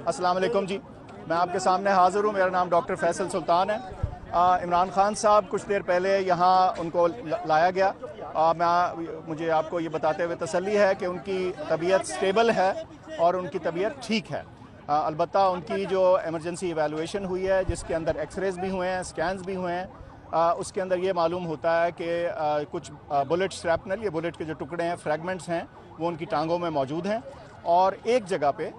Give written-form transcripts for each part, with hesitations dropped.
अस्सलाम वालेकुम जी, मैं आपके सामने हाज़िर हूँ। मेरा नाम डॉक्टर फैसल सुल्तान है। इमरान खान साहब कुछ देर पहले यहाँ उनको लाया गया। मुझे आपको ये बताते हुए तसल्ली है कि उनकी तबीयत स्टेबल है और उनकी तबीयत ठीक है। अलबत्ता उनकी जो एमरजेंसी इवैल्यूएशन हुई है, जिसके अंदर एक्सरेज भी हुए हैं, स्कैन्स भी हुए हैं, उसके अंदर ये मालूम होता है कि कुछ बुलेट स्ट्रैपनल, ये बुलेट के जो टुकड़े हैं, फ्रैगमेंट्स हैं, वो उनकी टांगों में मौजूद हैं। और एक जगह पे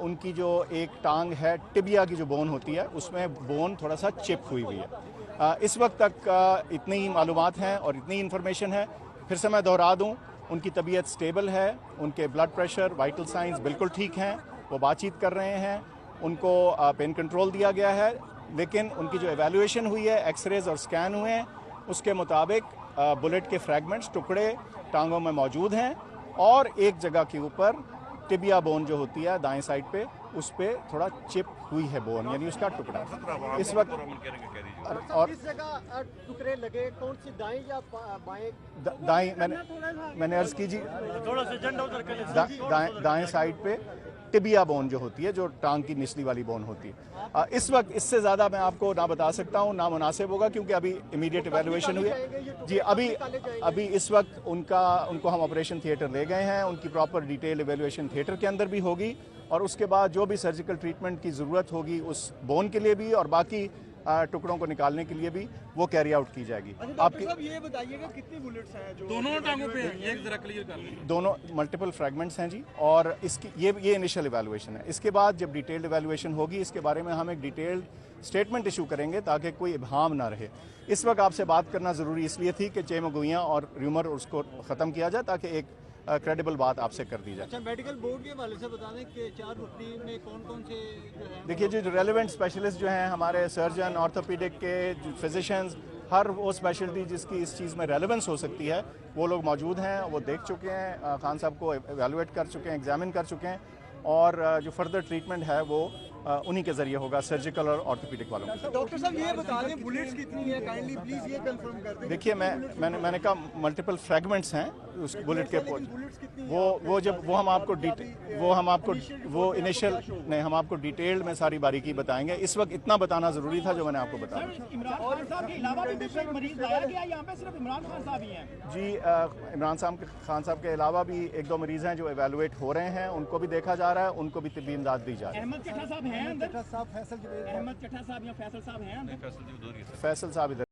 उनकी जो एक टांग है, टिबिया की जो बोन होती है, उसमें बोन थोड़ा सा चिप हुई है। इस वक्त तक इतनी ही मालूमात हैं और इतनी इंफॉर्मेशन है। फिर से मैं दोहरा दूं, उनकी तबीयत स्टेबल है, उनके ब्लड प्रेशर, वाइटल साइंस बिल्कुल ठीक हैं, वो बातचीत कर रहे हैं, उनको पेन कंट्रोल दिया गया है। लेकिन उनकी जो एवैल्यूएशन हुई है, एक्सरेज और स्कैन हुए हैं, उसके मुताबिक बुलेट के फ्रैगमेंट्स, टुकड़े टांगों में मौजूद हैं और एक जगह के ऊपर टिबिया बोन जो होती है दाएं साइड पे, उस पे थोड़ा चिप हुई है बोन, यानी उसका टुकड़ा। इस वक्त और किस जगह टुकड़े लगे, कौन सी दाएं या बाएं? दाएं, मैंने अर्ज की जी, दाएं साइड पे टिबिया बोन जो होती है, जो टांग की निचली वाली बोन होती है। इस वक्त इससे ज़्यादा मैं आपको ना बता सकता हूँ, ना मुनासिब होगा, क्योंकि अभी इमीडिएट एवेल्युएशन हुई है जी। अभी इस वक्त उनको हम ऑपरेशन थिएटर ले गए हैं। उनकी प्रॉपर डिटेल एवेल्युएशन थिएटर के अंदर भी होगी और उसके बाद जो भी सर्जिकल ट्रीटमेंट की ज़रूरत होगी उस बोन के लिए भी और बाकी टुकड़ों को निकालने के लिए भी वो कैरी आउट की जाएगी। आपकी ये बताइएगा कितनी बुलेट्स हैं जो दोनों टांगों पे हैं? ये जरा क्लियर कर लीजिए। दोनों मल्टीपल फ्रैगमेंट्स हैं जी। और इसकी ये इनिशियल इवैल्यूएशन है। इसके बाद जब डिटेल्ड इवैल्यूएशन होगी, इसके बारे में हम एक डिटेल्ड स्टेटमेंट इशू करेंगे ताकि कोई इबहाम ना रहे। इस वक्त आपसे बात करना ज़रूरी इसलिए थी कि चेमगोइयाँ और र्यूमर उसको ख़त्म किया जाए ताकि एक क्रेडिबल बात आपसे कर दी जाए। अच्छा, मेडिकल बोर्ड के हवाले से बता दें कि 4 रुकनी में कौन कौन से जो है? देखिए जी, जो रेलिवेंट स्पेशलिस्ट जो हैं, हमारे सर्जन, ऑर्थोपीडिक के फिजिशियंस, हर वो स्पेशलिटी जिसकी इस चीज़ में रेलेवेंस हो सकती है, वो लोग मौजूद हैं। वो देख चुके हैं, खान साहब को एवेलुएट कर चुके हैं, एग्जामिन कर चुके हैं और जो फर्दर ट्रीटमेंट है वो उन्हीं के जरिए होगा, सर्जिकल और ऑर्थोपीडिक वालों को। डॉक्टर साहब ये बता दें बुलेट्स कितनी है, काइंडली प्लीज ये कंफर्म कर दें। देखिए, मैंने कहा मल्टीपल फ्रैगमेंट्स हैं उस बुलेट के। वो हम आपको डिटेल्ड में सारी बारीकी बताएंगे। इस वक्त इतना बताना जरूरी था जो मैंने आपको बताया। इमरान साहब के अलावा भी कोई मरीज लाया गया, यहाँ पे सिर्फ इमरान खान साहब ही हैं? जी, इमरान खान साहब के अलावा भी 1-2 मरीज हैं जो एवेलुएट हो रहे हैं, उनको भी देखा जा रहा है, उनको भी तिब्बी इमदाद दी जा रही है। अहमद चट्टा साहब हैं अंदर? अहमद चट्टा साहब या फैसल साहब हैं अंदर? फैसल साहब इधर